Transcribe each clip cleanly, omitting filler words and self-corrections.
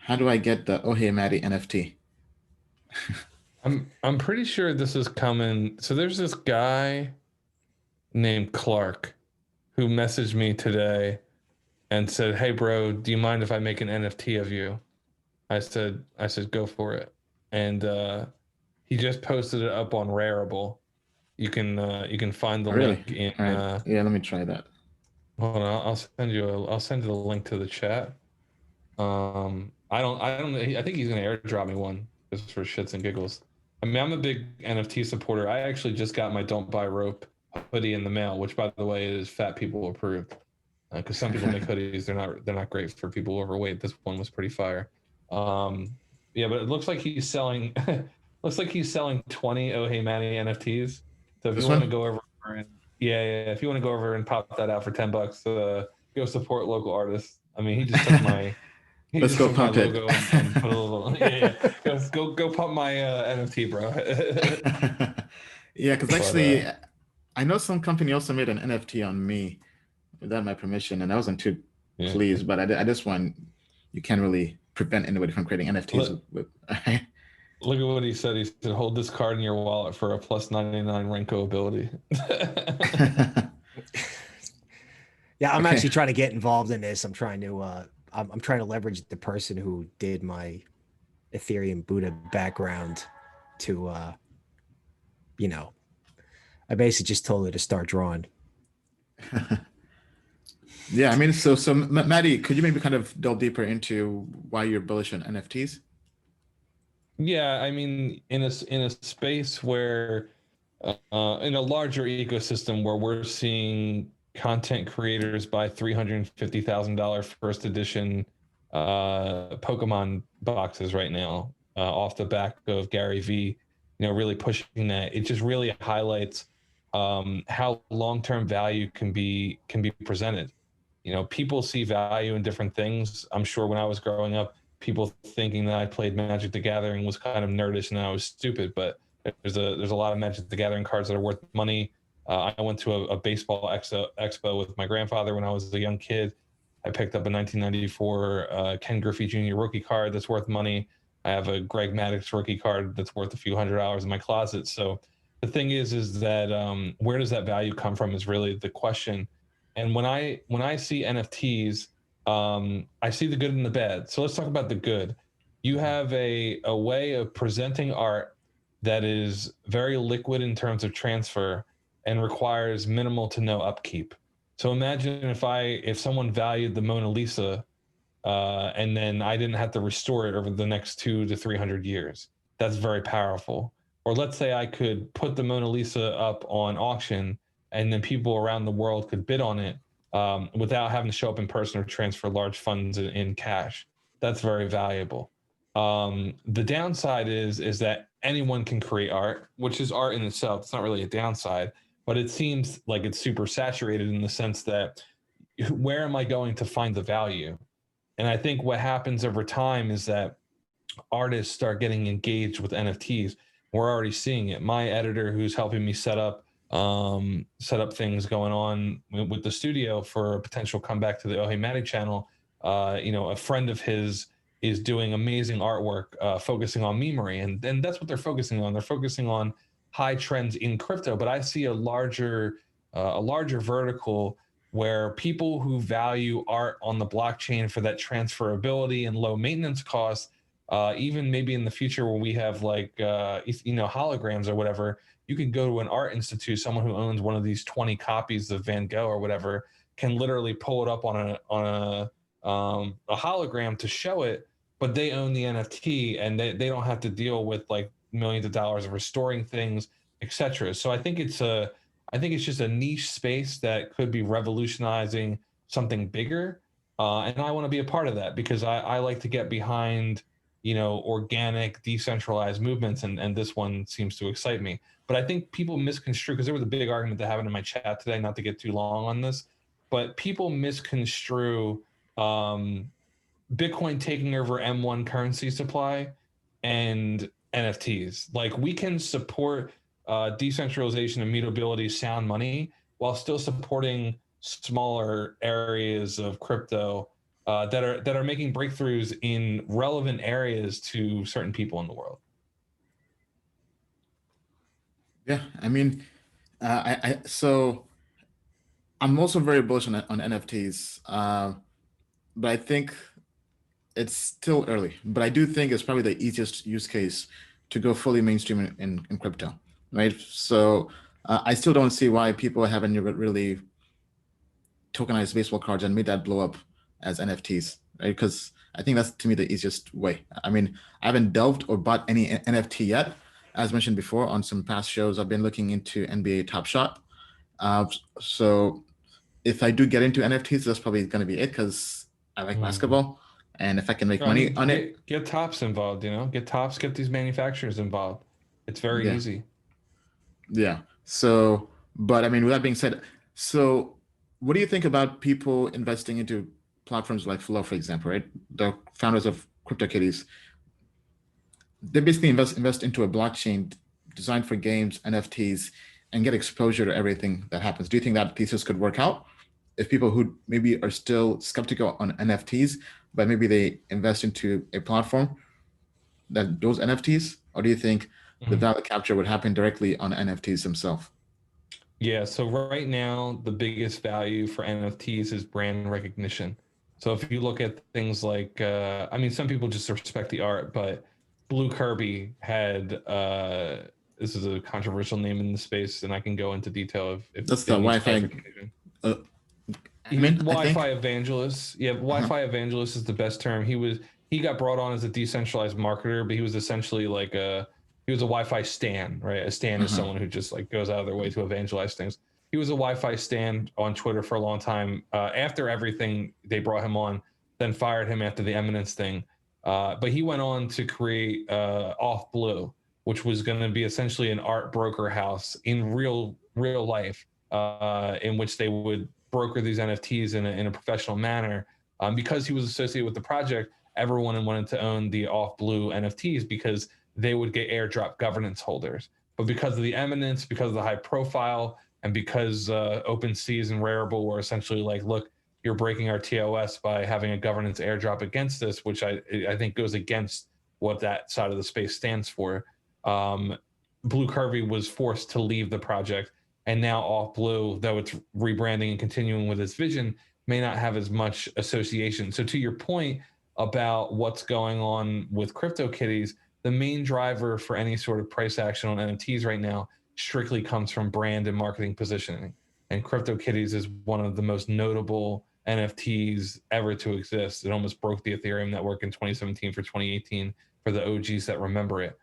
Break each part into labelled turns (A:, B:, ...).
A: How do I get the Oh Hey Maddie NFT?
B: I'm pretty sure this is coming. So there's this guy named Clark who messaged me today and said, "Hey bro, do you mind if I make an NFT of you?" I said go for it. And he just posted it up on Rarible. You can find the
A: Oh, really?
B: link in
A: All right. Yeah, let me try that.
B: hold on, I'll send you the link to the chat. I don't I think he's gonna airdrop me one just for shits and giggles. I mean, I'm a big NFT supporter. I actually just got my Don't Buy Rope hoodie in the mail, which by the way is fat people approved. Because some people make hoodies, they're not great for people overweight. This one was pretty fire. Um, yeah, but it looks like he's selling looks like he's selling 20 Oh Hey Manny NFTs. So if you
A: This
B: want to
A: one?
B: go over and yeah, if you want to go over and pop that out for $10, go support local artists. I mean, he
A: Let's
B: just
A: go
B: took my
A: pump it.
B: logo and put a little yeah. Go pump my NFT, bro.
A: Yeah, because
B: but
A: actually, I know some company also made an NFT on me without my permission, and I wasn't too
B: yeah.
A: pleased. But I just want you can't really prevent anybody from creating NFTs
B: Look,
A: with.
B: look at what he said. He said, "Hold this card in your wallet for a plus 99 Renko ability."
C: Yeah, I'm
A: Okay.
C: actually trying to get involved in this. I'm trying to leverage the person who did my Ethereum Buddha background to you know, I basically just told her to start drawing.
A: Yeah, I mean, Maddie, could you maybe kind of delve deeper into why you're bullish on NFTs?
B: Yeah, I mean, in a space where, in a larger ecosystem where we're seeing content creators buy $350,000 first edition Pokemon boxes right now, off the back of Gary V, really pushing that. It just really highlights how long-term value can be presented. People see value in different things. I'm sure when I was growing up, people thinking that I played Magic the Gathering was kind of nerdish and I was stupid, but there's a lot of Magic the Gathering cards that are worth money. I went to a baseball expo with my grandfather when I was a young kid. I picked up a 1994 Ken Griffey Jr. rookie card that's worth money. I have a Greg Maddux rookie card that's worth a few $100s in my closet. So the thing is that where does that value come from is really the question. And when I see NFTs, I see the good and the bad. So let's talk about the good. You have a way of presenting art that is very liquid in terms of transfer and requires minimal to no upkeep. So imagine if someone valued the Mona Lisa, and then I didn't have to restore it over the next 2 to 300 years. That's very powerful. Or let's say I could put the Mona Lisa up on auction, and then people around the world could bid on it, without having to show up in person or transfer large funds in cash. That's very valuable. The downside is that anyone can create art, which is art in itself. It's not really a downside, but it seems like it's super saturated in the sense that where am I going to find the value? And I think what happens over time is that artists start getting engaged with NFTs. We're already seeing it. My editor, who's helping me set up things going on with the studio for a potential comeback to the Oh Hey Maddie channel. A friend of his is doing amazing artwork, focusing on memery, and that's what they're focusing on. They're focusing on high trends in crypto, but I see a larger vertical where people who value art on the blockchain for that transferability and low maintenance costs, even maybe in the future when we have like holograms or whatever, you can go to an art institute. Someone who owns one of these 20 copies of Van Gogh or whatever can literally pull it up on a hologram to show it, but they own the NFT and they don't have to deal with like millions of dollars of restoring things, etc. So I think it's just a niche space that could be revolutionizing something bigger. And I want to be a part of that because I like to get behind, organic, decentralized movements. And this one seems to excite me. But I think people misconstrue, because there was a big argument that happened in my chat today, not to get too long on this, but people misconstrue um, Bitcoin taking over M1 currency supply and NFTs. Like we can support decentralization, immutability, sound money while still supporting smaller areas of crypto that are making breakthroughs in relevant areas to certain people in the world.
A: Yeah, I mean, so I'm also very bullish on NFTs, but I think it's still early. But I do think it's probably the easiest use case to go fully mainstream in crypto, right? So I still don't see why people haven't really tokenized baseball cards and made that blow up as NFTs, right? Because I think that's, to me, the easiest way. I mean, I haven't delved or bought any NFT yet. As mentioned before on some past shows, I've been looking into NBA Top Shot. So if I do get into NFTs, that's probably going to be it because I like basketball, and if I can make
B: I
A: money
B: mean,
A: on it,
B: get Tops involved. Get these manufacturers involved. It's very
A: yeah,
B: easy.
A: yeah. So, but I mean, with that being said, so what do you think about people investing into platforms like Flow, for example, right? The founders of CryptoKitties, they basically invest into a blockchain designed for games, NFTs, and get exposure to everything that happens. Do you think that thesis could work out if people who maybe are still skeptical on NFTs, but maybe they invest into a platform that those NFTs, or do you think the
B: Mhm.
A: value capture would happen directly on NFTs themselves?
B: Yeah, so right now, the biggest value for NFTs is brand recognition. So if you look at things like, I mean, some people just respect the art, but Blue Kirby had, this is a controversial name in the space, and I can go into detail if
A: That's the
B: it needs
A: Wi-Fi
B: clarification.
A: uh,
B: He
A: admin, I think.
B: Wi-Fi evangelist. Yeah,
A: Uh-huh.
B: Wi-Fi evangelist is the best term. He got brought on as a decentralized marketer, but he was essentially like he was a Wi-Fi stan, right? A stan is
A: Uh-huh.
B: someone who just like goes out of their way to evangelize things. He was a Wi-Fi stan on Twitter for a long time. After everything, they brought him on, then fired him after the Eminence thing. But he went on to create Off Blue, which was going to be essentially an art broker house in real life, in which they would broker these NFTs in a professional manner. Because he was associated with the project, everyone wanted to own the Off Blue NFTs because they would get airdrop governance holders. But because of the eminence, because of the high profile, and because OpenSeas and Rarible were essentially like, look, you're breaking our TOS by having a governance airdrop against this, which I think goes against what that side of the space stands for. Um, Blue Curvy was forced to leave the project, and now Off Blue, though it's rebranding and continuing with its vision, may not have as much association. So to your point about what's going on with CryptoKitties, the main driver for any sort of price action on NFTs right now strictly comes from brand and marketing positioning. And CryptoKitties is one of the most notable NFTs ever to exist. It almost broke the Ethereum network in 2017 for 2018 for the OGs that remember it.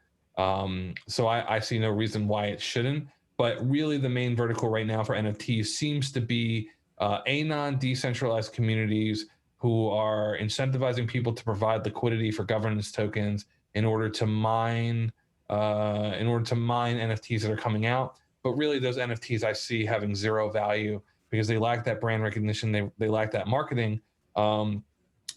B: So I see no reason why it shouldn't. But really, the main vertical right now for NFTs seems to be anon decentralized communities who are incentivizing people to provide liquidity for governance tokens in order to mine NFTs that are coming out. But really, those NFTs I see having zero value because they lack that brand recognition, they lack that marketing, and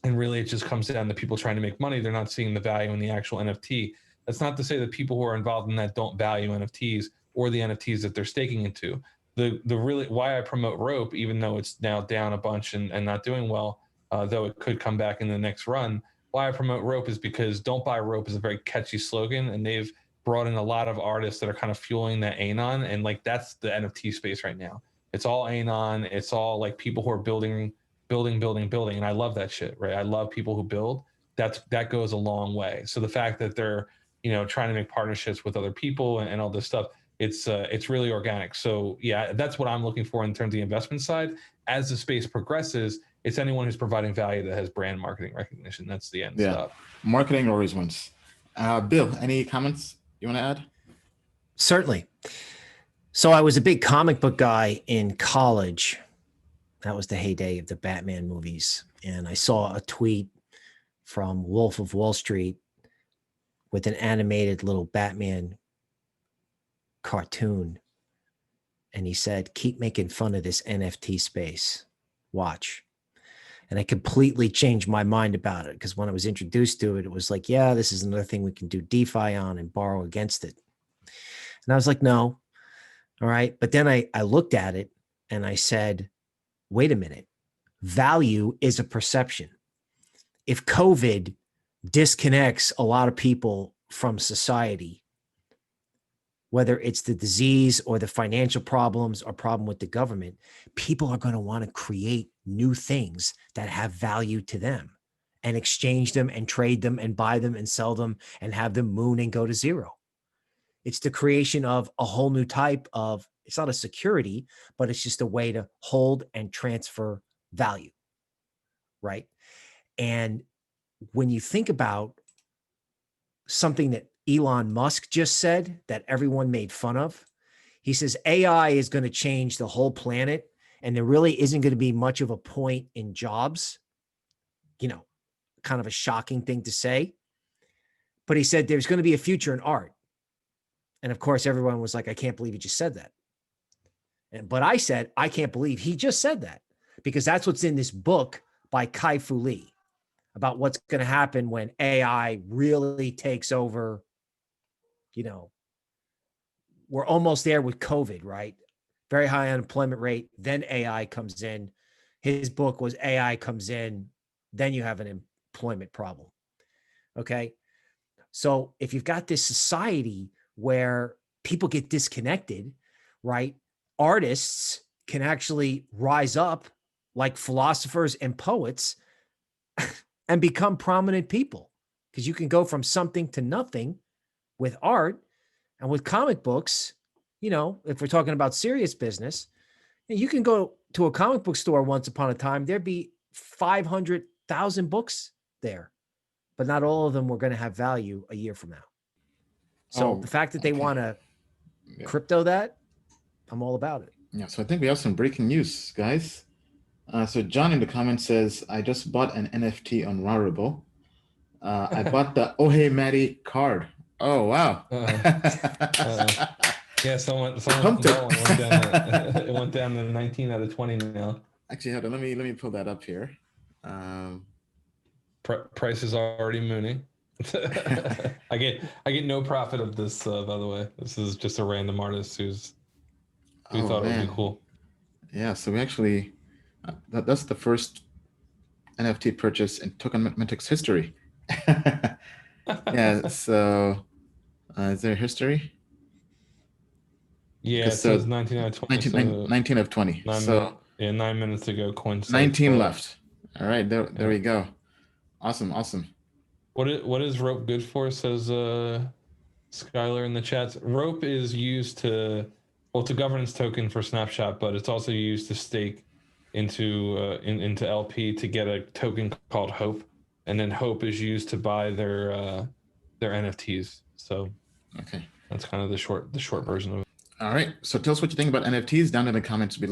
B: really it just comes down to people trying to make money. They're not seeing the value in the actual NFT. That's not to say that people who are involved in that don't value NFTs or the NFTs that they're staking into. The really why I promote Rope, even though it's now down a bunch and not doing well, though it could come back in the next run. Why I promote Rope is because "Don't Buy Rope" is a very catchy slogan, and they've brought in a lot of artists that are kind of fueling that anon, and like that's the NFT space right now. It's all anon. It's all like people who are building, and I love that shit, right? I love people who build. That goes a long way. So the fact that they're trying to make partnerships with other people and all this stuff, it's really organic. So yeah, that's what I'm looking for in terms of the investment side. As the space progresses, it's anyone who's providing value that has brand marketing recognition. That's the end
A: Yeah,
B: stop.
A: marketing always wins. Bill, any comments you want to add?
C: Certainly. So I was a big comic book guy in college. That was the heyday of the Batman movies. And I saw a tweet from Wolf of Wall Street with an animated little Batman cartoon. And he said, keep making fun of this NFT space. Watch. And I completely changed my mind about it because when I was introduced to it, it was like, yeah, this is another thing we can do DeFi on and borrow against it. And I was like, no. All right. But then I looked at it and I said, wait a minute. Value is a perception. if COVID disconnects a lot of people from society, whether it's the disease or the financial problems or problem with the government, people are going to want to create new things that have value to them and exchange them and trade them and buy them and sell them and have them moon and go to zero. It's the creation of a whole new type of, it's not a security, but it's just a way to hold and transfer value, right? And when you think about something that Elon Musk just said that everyone made fun of, he says AI is going to change the whole planet and there really isn't going to be much of a point in jobs. You know, kind of a shocking thing to say. But he said there's going to be a future in art. And of course, everyone was like, I can't believe he just said that. But I said, I can't believe he just said that, because that's what's in this book by Kai-Fu Lee about what's going to happen when AI really takes over. You know, we're almost there with COVID, right? Very high unemployment rate. Then AI comes in. His book was AI comes in, then you have an employment problem. Okay. So if you've got this society where people get disconnected, right? Artists can actually rise up like philosophers and poets and become prominent people, because you can go from something to nothing with art. And with comic books, you know, if we're talking about serious business, you can go to a comic book store once upon a time, there'd be 500,000 books there, but not all of them were going to have value a year from now. So the fact that they want to crypto that, I'm all about it.
A: Yeah, so I think we have some breaking news, guys. So John in the comments says, I just bought an NFT on Roundtable. I bought the Oh Hey Maddie card. Oh, wow.
B: Yeah, someone went down. It went down to 19 out of 20 now.
A: Actually, hold on. Let me pull that up here.
B: Price is already mooning. I get no profit of this, by the way. This is just a random artist who thought it would be cool.
A: Yeah, so we actually that's the first NFT purchase in Token Metrics history. Yeah, so is there history?
B: Yeah, it says 19 out of 20.
A: 19 of 20.
B: 9 minutes ago, coin
A: 19 left. All right, there we go. Awesome.
B: What is rope good for? Says Skylar in the chats. Rope is used to governance token for Snapshot, but it's also used to stake into LP to get a token called Hope, and then Hope is used to buy their NFTs. So
A: okay,
B: that's kind of the short version of it.
A: All right, so tell us what you think about NFTs down in the comments below.